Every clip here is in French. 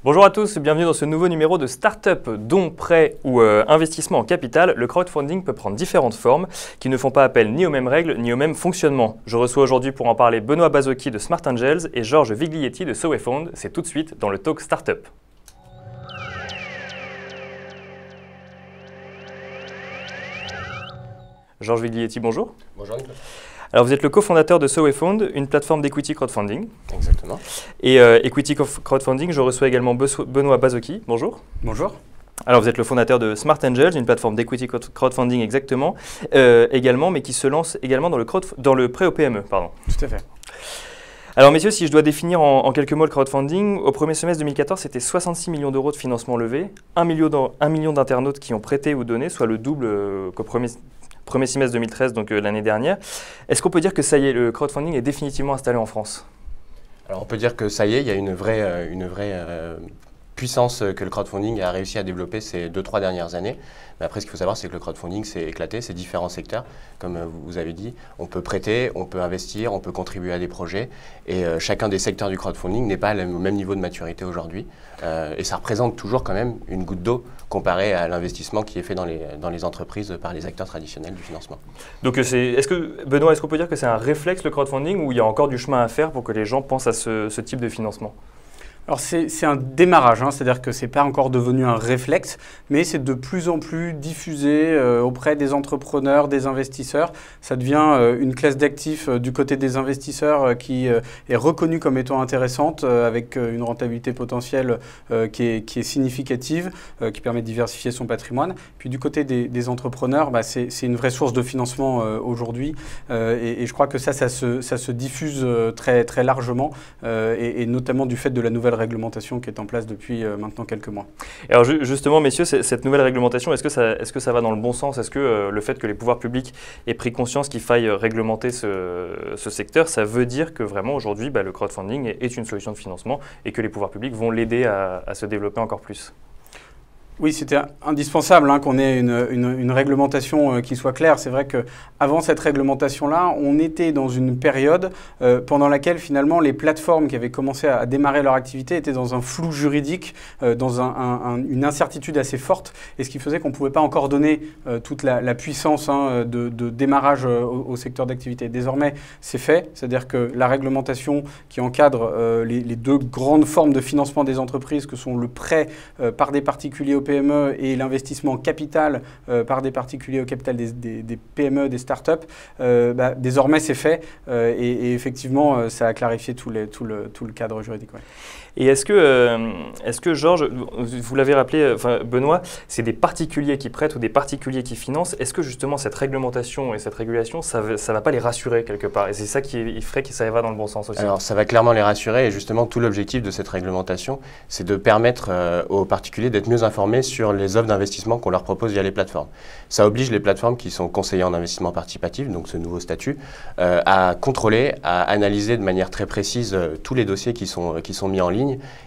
Bonjour à tous, bienvenue dans ce nouveau numéro de Startup, don, prêt ou investissement en capital. Le crowdfunding peut prendre différentes formes qui ne font pas appel ni aux mêmes règles ni au même fonctionnement. Je reçois aujourd'hui pour en parler Benoît Bazocchi de Smart Angels et Georges Viglietti de SoWayFound. C'est tout de suite dans le Talk Startup. Georges Viglietti, bonjour. Bonjour Nicolas. Alors vous êtes le cofondateur de SoWayFound, une plateforme d'equity crowdfunding. Exactement. Et equity crowdfunding, je reçois également Benoît Bazocchi. Bonjour. Bonjour. Alors vous êtes le fondateur de Smart Angels, une plateforme d'equity crowdfunding exactement, également, mais qui se lance également dans le prêt aux PME. Pardon. Tout à fait. Alors messieurs, si je dois définir en quelques mots le crowdfunding, au premier semestre 2014, c'était 66 millions d'euros de financement levé, 1 million d'internautes qui ont prêté ou donné, soit le double qu'au premier semestre 2013, donc l'année dernière. Est-ce qu'on peut dire que ça y est, le crowdfunding est définitivement installé en France? Alors on peut dire que ça y est, il y a une vraie puissance que le crowdfunding a réussi à développer ces 2-3 dernières années. Mais après, ce qu'il faut savoir, c'est que le crowdfunding s'est éclaté, c'est différents secteurs. Comme vous avez dit, on peut prêter, on peut investir, on peut contribuer à des projets. Et chacun des secteurs du crowdfunding n'est pas au même niveau de maturité aujourd'hui. Et ça représente toujours quand même une goutte d'eau comparé à l'investissement qui est fait dans les entreprises par les acteurs traditionnels du financement. Donc, Benoît, est-ce qu'on peut dire que c'est un réflexe le crowdfunding ou il y a encore du chemin à faire pour que les gens pensent à ce type de financement? Alors c'est un démarrage, c'est-à-dire que ce n'est pas encore devenu un réflexe, mais c'est de plus en plus diffusé auprès des entrepreneurs, des investisseurs. Ça devient une classe d'actifs du côté des investisseurs qui est reconnue comme étant intéressante, avec une rentabilité potentielle qui est significative, qui permet de diversifier son patrimoine. Puis du côté des entrepreneurs, c'est une vraie source de financement aujourd'hui, et je crois que ça se diffuse très, très largement, et notamment du fait de la nouvelle réglementation qui est en place depuis maintenant quelques mois. Et alors justement, messieurs, cette nouvelle réglementation, est-ce que ça va dans le bon sens? Est-ce que le fait que les pouvoirs publics aient pris conscience qu'il faille réglementer ce secteur, ça veut dire que vraiment aujourd'hui, le crowdfunding est une solution de financement et que les pouvoirs publics vont l'aider à se développer encore plus? Oui, c'était indispensable qu'on ait une réglementation qui soit claire. C'est vrai qu'avant cette réglementation-là, on était dans une période pendant laquelle finalement les plateformes qui avaient commencé à démarrer leur activité étaient dans un flou juridique, dans une incertitude assez forte, et ce qui faisait qu'on ne pouvait pas encore donner toute la puissance de démarrage au secteur d'activité. Désormais, c'est fait, c'est-à-dire que la réglementation qui encadre les deux grandes formes de financement des entreprises, que sont le prêt par des particuliers aux PME et l'investissement capital par des particuliers au capital des PME, des startups, désormais c'est fait, et effectivement ça a clarifié tout le cadre juridique. Ouais. Et est-ce que Georges, vous l'avez rappelé, Benoît, c'est des particuliers qui prêtent ou des particuliers qui financent. Est-ce que justement cette réglementation et cette régulation, ça ne va pas les rassurer quelque part? Et c'est ça qui ferait que ça va dans le bon sens aussi? Alors ça va clairement les rassurer, et justement tout l'objectif de cette réglementation, c'est de permettre aux particuliers d'être mieux informés sur les offres d'investissement qu'on leur propose via les plateformes. Ça oblige les plateformes qui sont conseillées en investissement participatif, donc ce nouveau statut, à contrôler, à analyser de manière très précise tous les dossiers qui sont mis en ligne,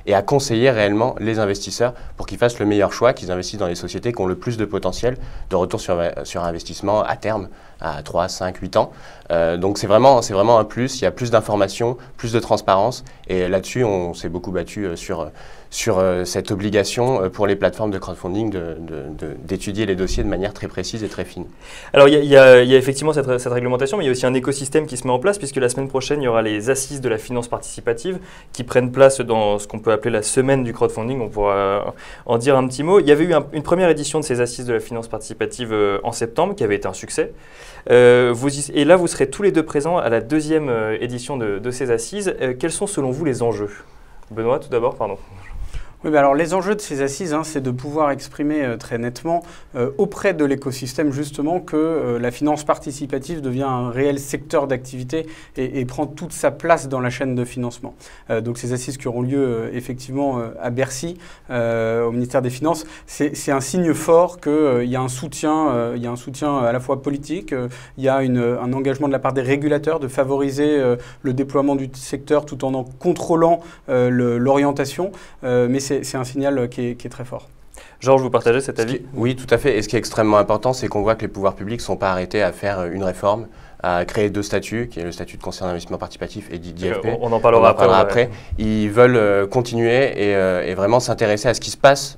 et à conseiller réellement les investisseurs pour qu'ils fassent le meilleur choix, qu'ils investissent dans les sociétés qui ont le plus de potentiel de retour sur investissement à terme, à 3, 5, 8 ans. Donc c'est vraiment un plus, il y a plus d'informations, plus de transparence, et là-dessus on s'est beaucoup battu sur cette obligation pour les plateformes de crowdfunding d'étudier les dossiers de manière très précise et très fine. Alors il y a effectivement cette réglementation, mais il y a aussi un écosystème qui se met en place, puisque la semaine prochaine, il y aura les assises de la finance participative qui prennent place dans ce qu'on peut appeler la semaine du crowdfunding. On pourra en dire un petit mot. Il y avait eu une première édition de ces assises de la finance participative en septembre qui avait été un succès. Et là, vous serez tous les deux présents à la deuxième édition de ces assises. Quels sont selon vous les enjeux? Benoît, tout d'abord, pardon. Oui, alors les enjeux de ces assises, c'est de pouvoir exprimer très nettement auprès de l'écosystème justement que la finance participative devient un réel secteur d'activité et prend toute sa place dans la chaîne de financement. Donc ces assises qui auront lieu effectivement à Bercy, au ministère des Finances, c'est un signe fort qu'il y a un soutien à la fois politique, il y a un engagement de la part des régulateurs de favoriser le déploiement du secteur tout en contrôlant l'orientation, mais c'est un signal qui est très fort. Georges, vous partagez cet avis? Oui, tout à fait. Et ce qui est extrêmement important, c'est qu'on voit que les pouvoirs publics ne sont pas arrêtés à faire une réforme, à créer 2 statuts, qui est le statut de conseiller en investissement participatif et d'IFP. On en parlera après. Ils veulent continuer et vraiment s'intéresser à ce qui se passe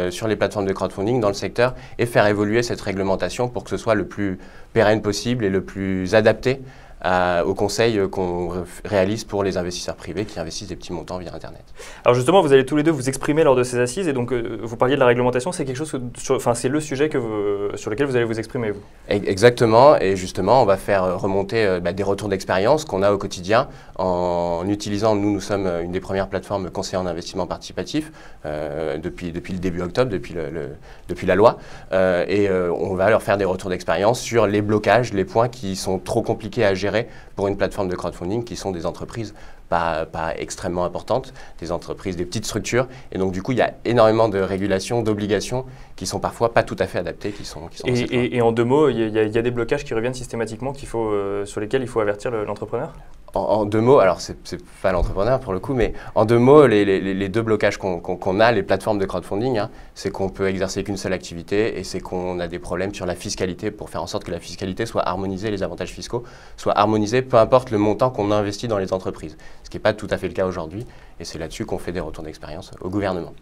sur les plateformes de crowdfunding, dans le secteur, et faire évoluer cette réglementation pour que ce soit le plus pérenne possible et le plus adapté aux conseils qu'on réalise pour les investisseurs privés qui investissent des petits montants via Internet. Alors justement, vous allez tous les deux vous exprimer lors de ces assises et donc vous parliez de la réglementation, c'est quelque chose c'est le sujet sur lequel vous allez vous exprimer, vous. Exactement, et justement, on va faire remonter des retours d'expérience qu'on a au quotidien en utilisant, nous sommes une des premières plateformes conseillers en investissement participatif depuis le début octobre, depuis la loi, et on va leur faire des retours d'expérience sur les blocages, les points qui sont trop compliqués à gérer pour une plateforme de crowdfunding qui sont des entreprises pas extrêmement importantes, des entreprises, des petites structures. Et donc, du coup, il y a énormément de régulations, d'obligations qui sont parfois pas tout à fait adaptées, qui sont et en 2 mots, il y a des blocages qui reviennent systématiquement sur lesquels il faut avertir l'entrepreneur? En 2 mots, alors c'est pas l'entrepreneur pour le coup, mais en 2 mots, les 2 blocages qu'on a, les plateformes de crowdfunding, c'est qu'on peut exercer qu'une seule activité et c'est qu'on a des problèmes sur la fiscalité pour faire en sorte que la fiscalité soit harmonisée, les avantages fiscaux soient harmonisés, peu importe le montant qu'on investit dans les entreprises. Ce qui n'est pas tout à fait le cas aujourd'hui et c'est là-dessus qu'on fait des retours d'expérience au gouvernement.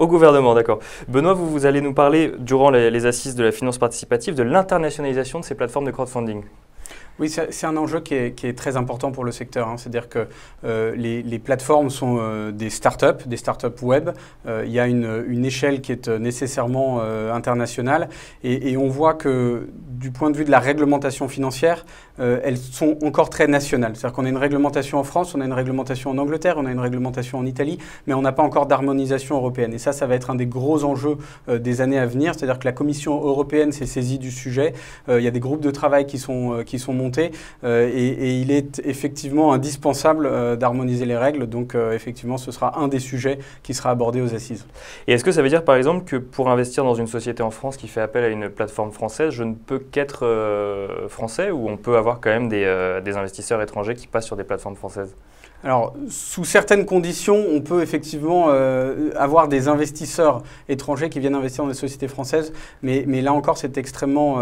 Au gouvernement, d'accord. Benoît, vous allez nous parler, durant les assises de la finance participative, de l'internationalisation de ces plateformes de crowdfunding. Oui, c'est un enjeu qui est très important pour le secteur. C'est-à-dire que les plateformes sont des startups web. Il y a une échelle qui est nécessairement internationale. Et on voit que du point de vue de la réglementation financière, elles sont encore très nationales. C'est-à-dire qu'on a une réglementation en France, on a une réglementation en Angleterre, on a une réglementation en Italie, mais on n'a pas encore d'harmonisation européenne. Et ça va être un des gros enjeux des années à venir. C'est-à-dire que la Commission européenne s'est saisie du sujet. Il y a des groupes de travail qui sont montés et il est effectivement indispensable d'harmoniser les règles. Donc effectivement, ce sera un des sujets qui sera abordé aux assises. Et est-ce que ça veut dire par exemple que pour investir dans une société en France qui fait appel à une plateforme française, je ne peux qu'être français ou on peut avoir quand même des investisseurs étrangers qui passent sur des plateformes françaises? Alors, sous certaines conditions, on peut effectivement avoir des investisseurs étrangers qui viennent investir dans des sociétés françaises, mais là encore, c'est extrêmement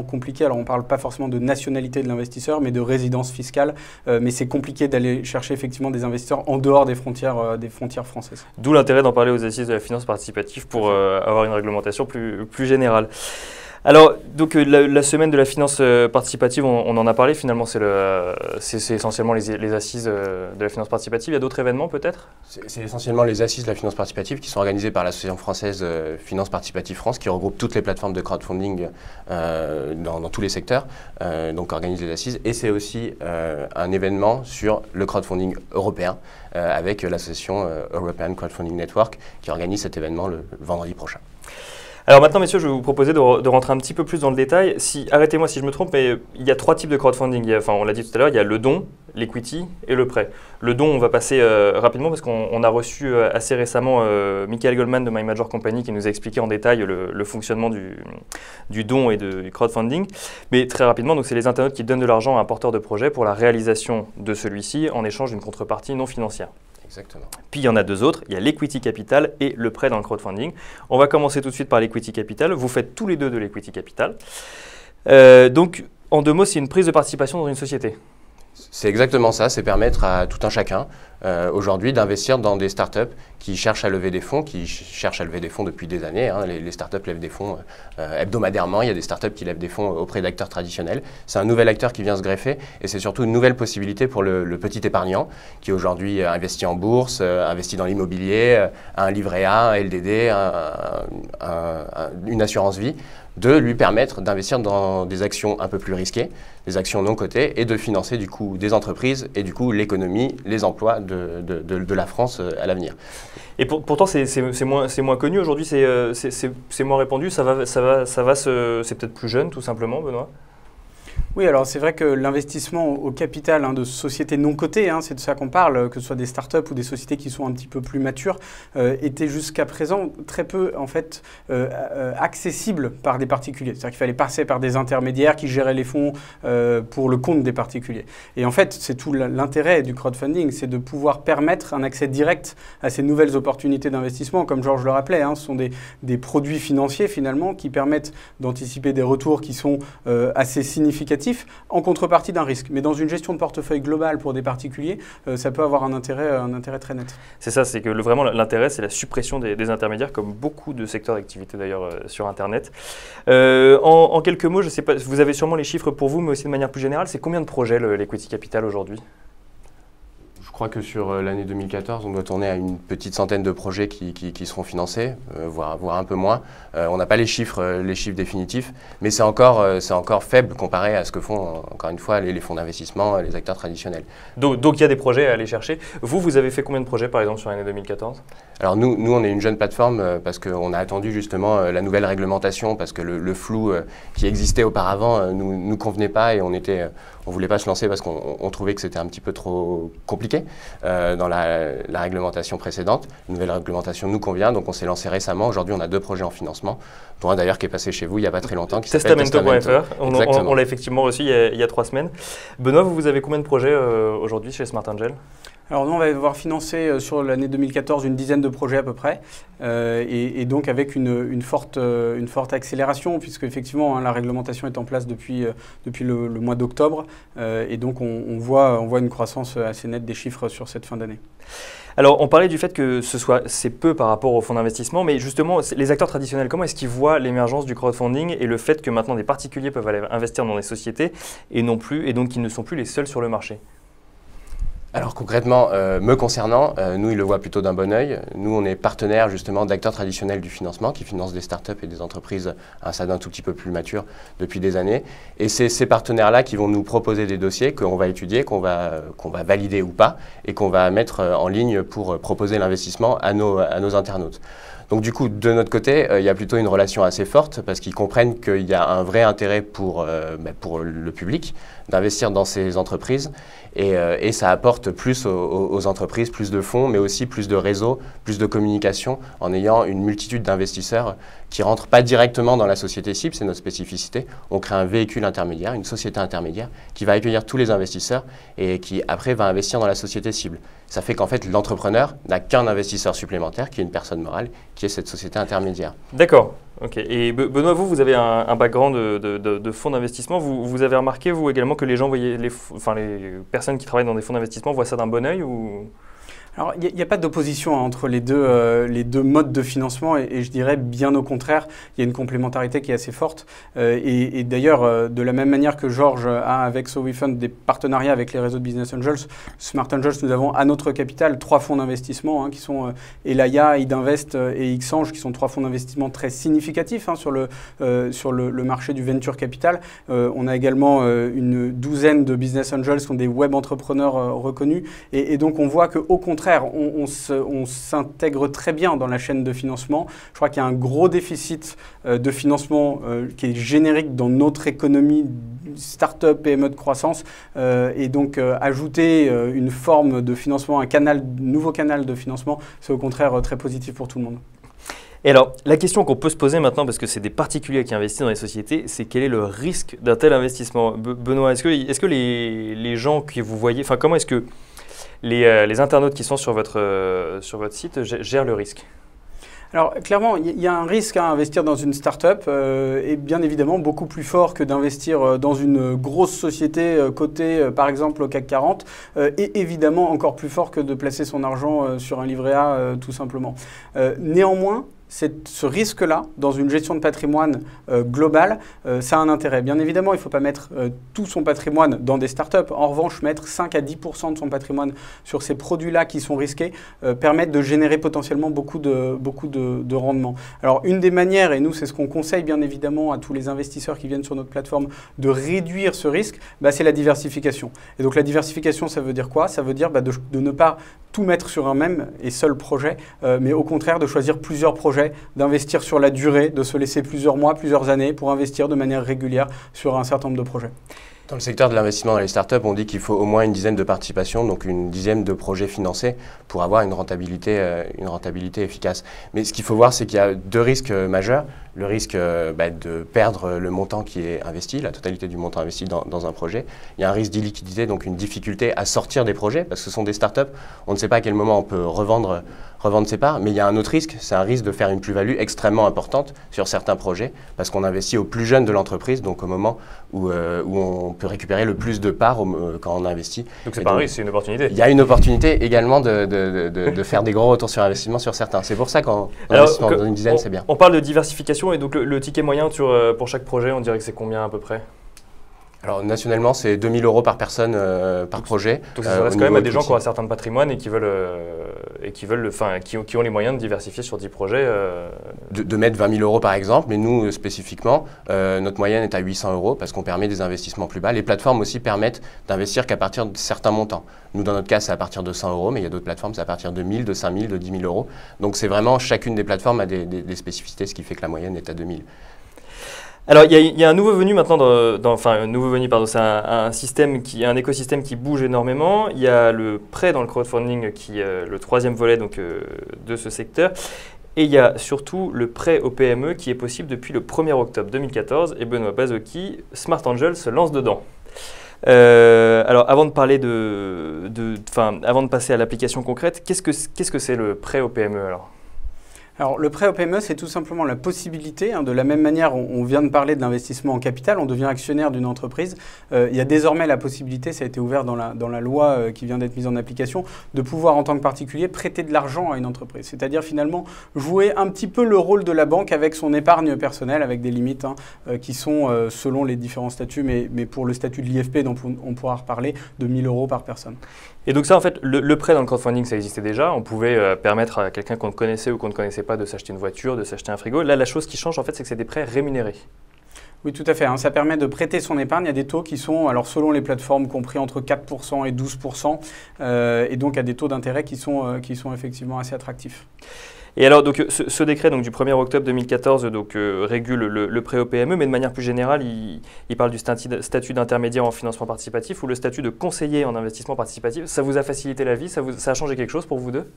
compliqué. Alors, on ne parle pas forcément de nationalité de l'investisseur, mais de résidence fiscale. Mais c'est compliqué d'aller chercher effectivement des investisseurs en dehors des frontières françaises. D'où l'intérêt d'en parler aux assises de la finance participative pour avoir une réglementation plus générale. Alors, donc la semaine de la finance participative, on en a parlé, finalement c'est essentiellement les assises de la finance participative. Il y a d'autres événements peut-être? C'est essentiellement les assises de la finance participative qui sont organisées par l'association française Finance Participative France, qui regroupe toutes les plateformes de crowdfunding dans tous les secteurs, donc organise les assises. Et c'est aussi un événement sur le crowdfunding européen avec l'association European Crowdfunding Network qui organise cet événement le vendredi prochain. Alors maintenant, messieurs, je vais vous proposer de rentrer un petit peu plus dans le détail. Arrêtez-moi si je me trompe, mais il y a 3 types de crowdfunding. On l'a dit tout à l'heure, il y a le don, l'equity et le prêt. Le don, on va passer rapidement parce qu'on a reçu assez récemment Michael Goldman de My Major Company qui nous a expliqué en détail le fonctionnement du don et du crowdfunding. Mais très rapidement, c'est les internautes qui donnent de l'argent à un porteur de projet pour la réalisation de celui-ci en échange d'une contrepartie non financière. Exactement. Puis il y en a 2 autres, il y a l'equity capital et le prêt dans le crowdfunding. On va commencer tout de suite par l'equity capital. Vous faites tous les 2 de l'equity capital. Donc, en 2 mots, c'est une prise de participation dans une société. C'est exactement ça, c'est permettre à tout un chacun aujourd'hui d'investir dans des startups qui cherchent à lever des fonds, depuis des années. Les startups lèvent des fonds hebdomadairement, il y a des startups qui lèvent des fonds auprès d'acteurs traditionnels. C'est un nouvel acteur qui vient se greffer et c'est surtout une nouvelle possibilité pour le petit épargnant qui aujourd'hui investit en bourse, investit dans l'immobilier, un livret A, un LDD, une assurance vie, de lui permettre d'investir dans des actions un peu plus risquées, des actions non cotées et de financer du coup des entreprises et du coup l'économie, les emplois de la France à l'avenir. Et pourtant c'est moins connu aujourd'hui, c'est moins répandu, c'est peut-être plus jeune tout simplement, Benoît? Oui, alors c'est vrai que l'investissement au capital de sociétés non cotées, c'est de ça qu'on parle, que ce soit des startups ou des sociétés qui sont un petit peu plus matures, était jusqu'à présent très peu en fait accessible par des particuliers. C'est-à-dire qu'il fallait passer par des intermédiaires qui géraient les fonds pour le compte des particuliers. Et en fait, c'est tout l'intérêt du crowdfunding, c'est de pouvoir permettre un accès direct à ces nouvelles opportunités d'investissement. Comme Georges le rappelait, ce sont des produits financiers finalement qui permettent d'anticiper des retours qui sont assez significatifs en contrepartie d'un risque. Mais dans une gestion de portefeuille globale pour des particuliers, ça peut avoir un intérêt très net. C'est ça, c'est que vraiment l'intérêt, c'est la suppression des intermédiaires, comme beaucoup de secteurs d'activité d'ailleurs sur Internet. En quelques mots, je ne sais pas, vous avez sûrement les chiffres pour vous, mais aussi de manière plus générale, c'est combien de projets l'Equity Capital aujourd'hui ? Je crois que sur l'année 2014, on doit tourner à une petite centaine de projets qui seront financés, voire un peu moins. On n'a pas les chiffres définitifs, mais c'est encore faible comparé à ce que font, encore une fois, les fonds d'investissement, les acteurs traditionnels. Donc il y a des projets à aller chercher. Vous avez fait combien de projets, par exemple, sur l'année 2014 ? Alors nous, on est une jeune plateforme parce qu'on a attendu justement la nouvelle réglementation, parce que le flou qui existait auparavant nous convenait pas et on voulait pas se lancer parce qu'on trouvait que c'était un petit peu trop compliqué dans la réglementation précédente. Une nouvelle réglementation nous convient, donc on s'est lancé récemment. Aujourd'hui, on a 2 projets en financement, dont un d'ailleurs qui est passé chez vous il n'y a pas très longtemps, qui s'appelle Testamento.fr. On l'a effectivement reçu il y a 3 semaines. Benoît, vous avez combien de projets aujourd'hui chez Smart Angel ? Alors nous, on va avoir financé sur l'année 2014 une dizaine de projets à peu près, et donc avec une forte accélération, puisque effectivement la réglementation est en place depuis le mois d'octobre, et donc on voit une croissance assez nette des chiffres sur cette fin d'année. Alors, on parlait du fait que c'est peu par rapport aux fonds d'investissement, mais justement, les acteurs traditionnels, comment est-ce qu'ils voient l'émergence du crowdfunding et le fait que maintenant des particuliers peuvent aller investir dans des sociétés et donc ils ne sont plus les seuls sur le marché ? Alors concrètement, me concernant, nous, ils le voient plutôt d'un bon œil. Nous, on est partenaire justement d'acteurs traditionnels du financement qui financent des startups et des entreprises à un stade un tout petit peu plus mature depuis des années. Et c'est ces partenaires-là qui vont nous proposer des dossiers qu'on va étudier, qu'on va valider ou pas, et qu'on va mettre en ligne pour proposer l'investissement à nos internautes. Donc du coup, de notre côté, il y a plutôt une relation assez forte parce qu'ils comprennent qu'il y a un vrai intérêt pour le public d'investir dans ces entreprises et ça apporte plus aux entreprises, plus de fonds, mais aussi plus de réseaux, plus de communication en ayant une multitude d'investisseurs qui ne rentrent pas directement dans la société cible, c'est notre spécificité. On crée un véhicule intermédiaire, une société intermédiaire qui va accueillir tous les investisseurs et qui après va investir dans la société cible. Ça fait qu'en fait l'entrepreneur n'a qu'un investisseur supplémentaire qui est une personne morale, qui est cette société intermédiaire. D'accord. Ok. Et Benoît, vous avez un background de fonds d'investissement. Vous avez remarqué, vous également, que les gens voyaient les personnes qui travaillent dans des fonds d'investissement voient ça d'un bon œil ou... Alors, il n'y a pas d'opposition entre les deux modes de financement et je dirais bien au contraire, il y a une complémentarité qui est assez forte. Et d'ailleurs, de la même manière que Georges a avec SoWeFund des partenariats avec les réseaux de Business Angels, Smart Angels, nous avons à notre capital 3 fonds d'investissement qui sont Elaya, Idinvest et Xange, qui sont 3 fonds d'investissement très significatifs sur le marché du venture capital. On a également une douzaine de Business Angels qui sont des web entrepreneurs reconnus. Et donc, on voit qu'au contraire, on s'intègre très bien dans la chaîne de financement. Je crois qu'il y a un gros déficit de financement qui est générique dans notre économie start-up, PME de croissance. Et donc, ajouter une forme de financement, nouveau canal de financement, c'est au contraire très positif pour tout le monde. Et alors, la question qu'on peut se poser maintenant, parce que c'est des particuliers qui investissent dans les sociétés, c'est quel est le risque d'un tel investissement ? Benoît, est-ce que les gens que vous voyez, comment est-ce que les internautes qui sont sur votre site gèrent le risque ? Alors clairement, il y a un risque à investir dans une start-up et bien évidemment beaucoup plus fort que d'investir dans une grosse société cotée par exemple au CAC 40 et évidemment encore plus fort que de placer son argent sur un livret A tout simplement. Néanmoins, ce risque-là, dans une gestion de patrimoine globale, ça a un intérêt. Bien évidemment, il ne faut pas mettre tout son patrimoine dans des startups. En revanche, mettre 5 à 10% de son patrimoine sur ces produits-là qui sont risqués permettent de générer potentiellement beaucoup de rendement. Alors, une des manières, et nous, c'est ce qu'on conseille bien évidemment à tous les investisseurs qui viennent sur notre plateforme, de réduire ce risque, c'est la diversification. Et donc, la diversification, ça veut dire quoi ? Ça veut dire de ne pas tout mettre sur un même et seul projet, mais au contraire de choisir plusieurs projets, d'investir sur la durée, de se laisser plusieurs mois, plusieurs années pour investir de manière régulière sur un certain nombre de projets. Dans le secteur de l'investissement dans les startups, on dit qu'il faut au moins une dizaine de participations, donc une dizaine de projets financés pour avoir une rentabilité efficace. Mais ce qu'il faut voir, c'est qu'il y a deux risques majeurs. Le risque de perdre le montant qui est investi, la totalité du montant investi dans un projet. Il y a un risque d'illiquidité, donc une difficulté à sortir des projets, parce que ce sont des startups. On ne sait pas à quel moment on peut revendre ses parts, mais il y a un autre risque, c'est un risque de faire une plus-value extrêmement importante sur certains projets, parce qu'on investit au plus jeune de l'entreprise, donc au moment où on peut récupérer le plus de parts quand on investit. Donc c'est pas un risque, c'est une opportunité. Il y a une opportunité également de faire des gros retours sur investissement sur certains. C'est pour ça qu'en investissement dans une dizaine, c'est bien. On parle de diversification, et donc le ticket moyen pour chaque projet, on dirait que c'est combien à peu près? Alors nationalement, c'est 2 000 € par personne par projet. Donc ça s'adresse quand même à des gens qui ont un certain patrimoine et qui ont les moyens de diversifier sur 10 projets. De mettre 20 000 € par exemple, mais nous spécifiquement, notre moyenne est à 800 € parce qu'on permet des investissements plus bas. Les plateformes aussi permettent d'investir qu'à partir de certains montants. Nous, dans notre cas, c'est à partir de 100 €, mais il y a d'autres plateformes, c'est à partir de 1 000, de 5 000, de 10 000 €. Donc c'est vraiment, chacune des plateformes a des spécificités, ce qui fait que la moyenne est à 2 000. Alors, il y a un nouveau venu maintenant, c'est un écosystème qui bouge énormément. Il y a le prêt dans le crowdfunding qui est le troisième volet de ce secteur. Et il y a surtout le prêt aux PME qui est possible depuis le 1er octobre 2014. Et Benoît Bazocchi, Smart Angel, se lance dedans. Alors, avant de parler avant de passer à l'application concrète, qu'est-ce que c'est le prêt aux PME alors ? Alors, le prêt au PME, c'est tout simplement la possibilité, de la même manière, on vient de parler de l'investissement en capital, on devient actionnaire d'une entreprise. Il y a désormais la possibilité, ça a été ouvert dans la loi qui vient d'être mise en application, de pouvoir en tant que particulier prêter de l'argent à une entreprise. C'est-à-dire finalement jouer un petit peu le rôle de la banque avec son épargne personnelle, avec des limites qui sont selon les différents statuts, mais pour le statut de l'IFP dont on pourra reparler, de 1 000 € par personne. Et donc ça, en fait, le prêt dans le crowdfunding, ça existait déjà. On pouvait permettre à quelqu'un qu'on ne connaissait ou qu'on ne connaissait pas de s'acheter une voiture, de s'acheter un frigo. Là, la chose qui change, en fait, c'est que c'est des prêts rémunérés. Oui, tout à fait. Ça permet de prêter son épargne. Il y a des taux qui sont, alors selon les plateformes, compris entre 4% et 12%, et donc à des taux d'intérêt qui sont effectivement assez attractifs. Et alors, donc, ce décret du 1er octobre 2014 régule le prêt aux PME, mais de manière plus générale, il parle du statut d'intermédiaire en financement participatif ou le statut de conseiller en investissement participatif. Ça vous a facilité la vie? Ça a changé quelque chose pour vous deux?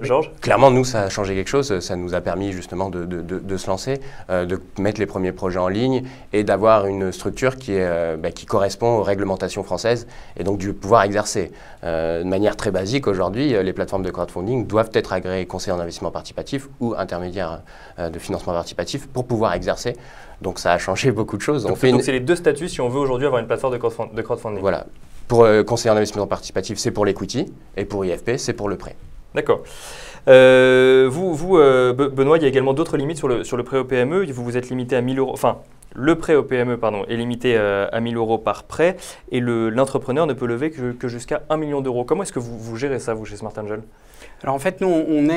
Georges? Clairement, nous, ça a changé quelque chose. Ça nous a permis justement de se lancer, de mettre les premiers projets en ligne et d'avoir une structure qui correspond aux réglementations françaises et donc du pouvoir exercer. De manière très basique, aujourd'hui, les plateformes de crowdfunding doivent être agréées conseillers en investissement participatif ou intermédiaires de financement participatif pour pouvoir exercer. Donc ça a changé beaucoup de choses. Donc c'est les deux statuts si on veut aujourd'hui avoir une plateforme de crowdfunding. Voilà. Pour conseiller en investissement participatif, c'est pour l'equity et pour IFP, c'est pour le prêt. D'accord. Benoît, il y a également d'autres limites sur le prêt au PME. Vous vous êtes limité à 1 000 €. Enfin, le prêt au PME est limité à 1 000 € par prêt et l'entrepreneur ne peut lever que jusqu'à 1 million d'euros. Comment est-ce que vous gérez ça, vous, chez Smart Angel? Alors en fait, nous, on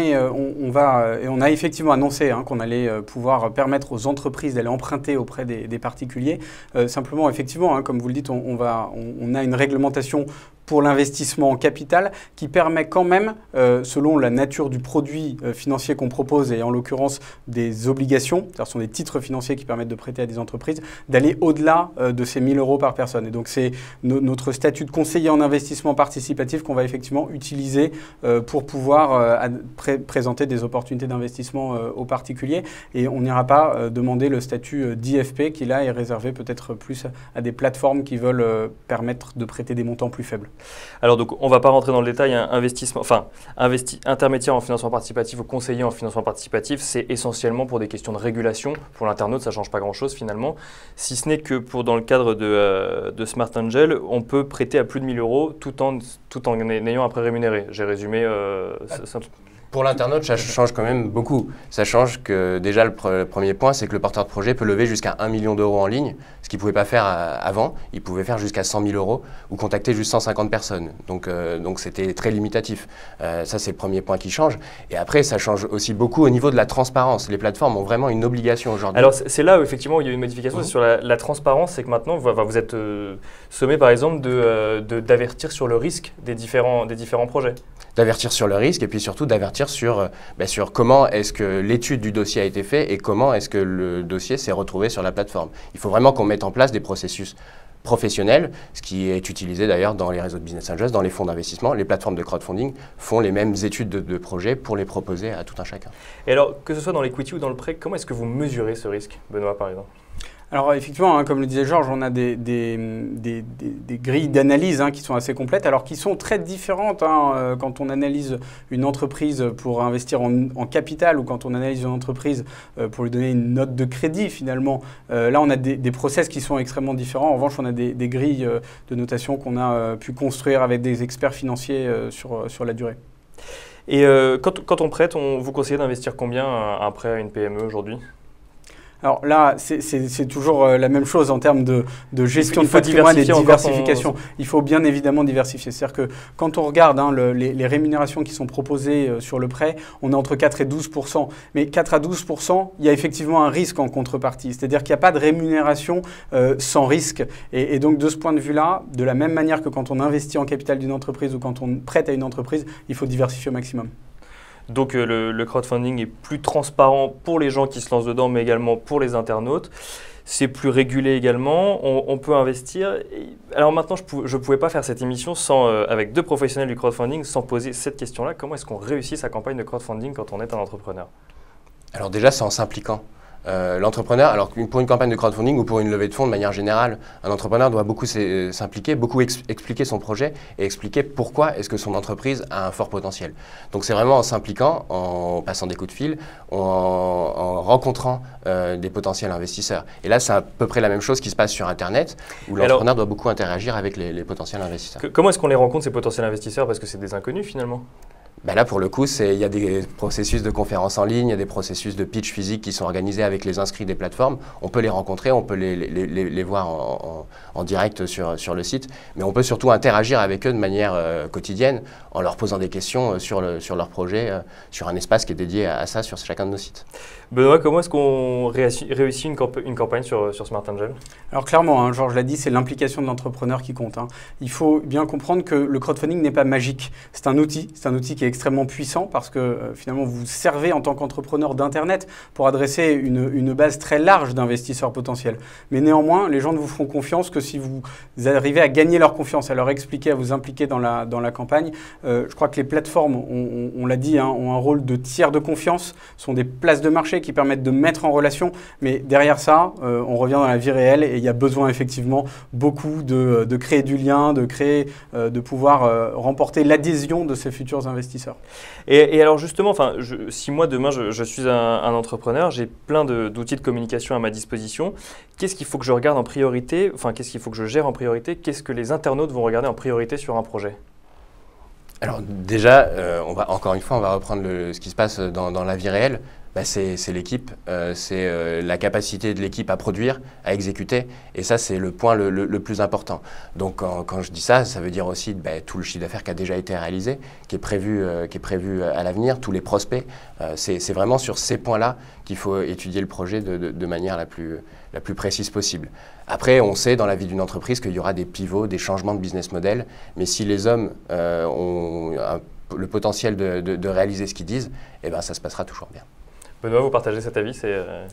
a effectivement annoncé qu'on allait pouvoir permettre aux entreprises d'aller emprunter auprès des particuliers. Simplement, effectivement, comme vous le dites, on a une réglementation pour l'investissement en capital qui permet quand même, selon la nature du produit financier qu'on propose et en l'occurrence des obligations, c'est-à-dire ce sont des titres financiers qui permettent de prêter à des entreprises, d'aller au-delà de ces 1 000 € par personne. Et donc c'est notre statut de conseiller en investissement participatif qu'on va effectivement utiliser pour pouvoir présenter des opportunités d'investissement aux particuliers. Et on n'ira pas demander le statut d'IFP qui là est réservé peut-être plus à des plateformes qui veulent permettre de prêter des montants plus faibles. Alors donc on ne va pas rentrer dans le détail, intermédiaire en financement participatif ou conseiller en financement participatif, c'est essentiellement pour des questions de régulation. Pour l'internaute, ça ne change pas grand-chose finalement, si ce n'est que dans le cadre de Smart Angel, on peut prêter à plus de 1 000 € tout en ayant un prêt rémunéré. J'ai résumé ça. Pour l'internaute, ça change quand même beaucoup. Ça change que déjà le premier point, c'est que le porteur de projet peut lever jusqu'à 1 million d'euros en ligne, ce qu'il ne pouvait pas faire avant. Il pouvait faire jusqu'à 100 000 € ou contacter juste 150 personnes. Donc c'était très limitatif. Ça, c'est le premier point qui change. Et après, ça change aussi beaucoup au niveau de la transparence. Les plateformes ont vraiment une obligation aujourd'hui. Alors c'est là où effectivement il y a une modification, c'est sur la transparence. C'est que maintenant, vous êtes sommé par exemple d'avertir sur le risque des différents projets. D'avertir sur le risque et puis surtout d'avertir sur comment est-ce que l'étude du dossier a été faite et comment est-ce que le dossier s'est retrouvé sur la plateforme. Il faut vraiment qu'on mette en place des processus professionnel, ce qui est utilisé d'ailleurs dans les réseaux de business angels, dans les fonds d'investissement. Les plateformes de crowdfunding font les mêmes études de projet pour les proposer à tout un chacun. Et alors, que ce soit dans l'equity ou dans le prêt, comment est-ce que vous mesurez ce risque, Benoît, par exemple? Alors effectivement, comme le disait Georges, on a des grilles d'analyse qui sont assez complètes, alors qui sont très différentes quand on analyse une entreprise pour investir en capital ou quand on analyse une entreprise pour lui donner une note de crédit finalement. Là, on a des process qui sont extrêmement différents. En revanche, on a des grilles de notation qu'on a pu construire avec des experts financiers sur la durée. Et quand on prête, vous conseillez d'investir combien un prêt à une PME aujourd'hui? Alors là, c'est toujours la même chose en termes de gestion de patrimoine et de diversification. Il faut bien évidemment diversifier. C'est-à-dire que quand on regarde les rémunérations qui sont proposées sur le prêt, on est entre 4 et 12%. Mais 4 à 12%, il y a effectivement un risque en contrepartie. C'est-à-dire qu'il n'y a pas de rémunération sans risque. Et donc de ce point de vue-là, de la même manière que quand on investit en capital d'une entreprise ou quand on prête à une entreprise, il faut diversifier au maximum. Donc le crowdfunding est plus transparent pour les gens qui se lancent dedans, mais également pour les internautes. C'est plus régulé également, on peut investir. Alors maintenant, je ne pouvais pas faire cette émission avec deux professionnels du crowdfunding sans poser cette question-là. Comment est-ce qu'on réussit sa campagne de crowdfunding quand on est un entrepreneur? Alors déjà, c'est en s'impliquant. L'entrepreneur, alors pour une campagne de crowdfunding ou pour une levée de fonds de manière générale, un entrepreneur doit beaucoup s'impliquer, beaucoup expliquer son projet et expliquer pourquoi est-ce que son entreprise a un fort potentiel. Donc c'est vraiment en s'impliquant, en passant des coups de fil, en rencontrant des potentiels investisseurs. Et là, c'est à peu près la même chose qui se passe sur Internet, où l'entrepreneur doit beaucoup interagir avec les potentiels investisseurs. Comment est-ce qu'on les rencontre, ces potentiels investisseurs? Parce que c'est des inconnus finalement. Ben là, pour le coup, il y a des processus de conférences en ligne, il y a des processus de pitch physique qui sont organisés avec les inscrits des plateformes. On peut les rencontrer, on peut les voir en direct sur le site, mais on peut surtout interagir avec eux de manière quotidienne en leur posant des questions sur leur projet, sur un espace qui est dédié à ça sur chacun de nos sites. Benoît, comment est-ce qu'on réussit une campagne sur Smart Angel? Alors clairement, Georges l'a dit, c'est l'implication de l'entrepreneur qui compte. Il faut bien comprendre que le crowdfunding n'est pas magique. C'est un outil qui est extrêmement puissant parce que finalement vous servez en tant qu'entrepreneur d'Internet pour adresser une base très large d'investisseurs potentiels. Mais néanmoins, les gens ne vous feront confiance que si vous arrivez à gagner leur confiance, à leur expliquer, à vous impliquer dans la campagne. Je crois que les plateformes, on l'a dit, ont un rôle de tiers de confiance, sont des places de marché qui permettent de mettre en relation. Mais derrière ça, on revient dans la vie réelle et il y a besoin effectivement beaucoup de créer du lien, de pouvoir remporter l'adhésion de ces futurs investisseurs. Et alors justement, si moi demain je suis un entrepreneur, j'ai plein d'outils de communication à ma disposition, qu'est-ce qu'il faut que je regarde en priorité, qu'est-ce qu'il faut que je gère en priorité, qu'est-ce que les internautes vont regarder en priorité sur un projet? Alors déjà, encore une fois, on va reprendre ce qui se passe dans la vie réelle. C'est l'équipe, c'est la capacité de l'équipe à produire, à exécuter, et ça c'est le point le plus important. Donc quand je dis ça, ça veut dire aussi tout le chiffre d'affaires qui a déjà été réalisé, qui est prévu à l'avenir, tous les prospects. C'est vraiment sur ces points-là qu'il faut étudier le projet de manière la plus précise possible. Après, on sait dans la vie d'une entreprise qu'il y aura des pivots, des changements de business model, mais si les hommes ont le potentiel de réaliser ce qu'ils disent, ça se passera toujours bien. Benoît, vous partagez cet avis?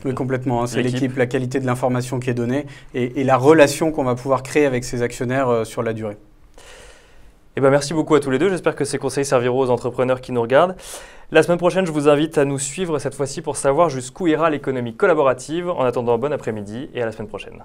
Oui, complètement. C'est l'équipe, la qualité de l'information qui est donnée et la relation qu'on va pouvoir créer avec ses actionnaires sur la durée. Merci beaucoup à tous les deux. J'espère que ces conseils serviront aux entrepreneurs qui nous regardent. La semaine prochaine, je vous invite à nous suivre cette fois-ci pour savoir jusqu'où ira l'économie collaborative. En attendant, bon après-midi et à la semaine prochaine.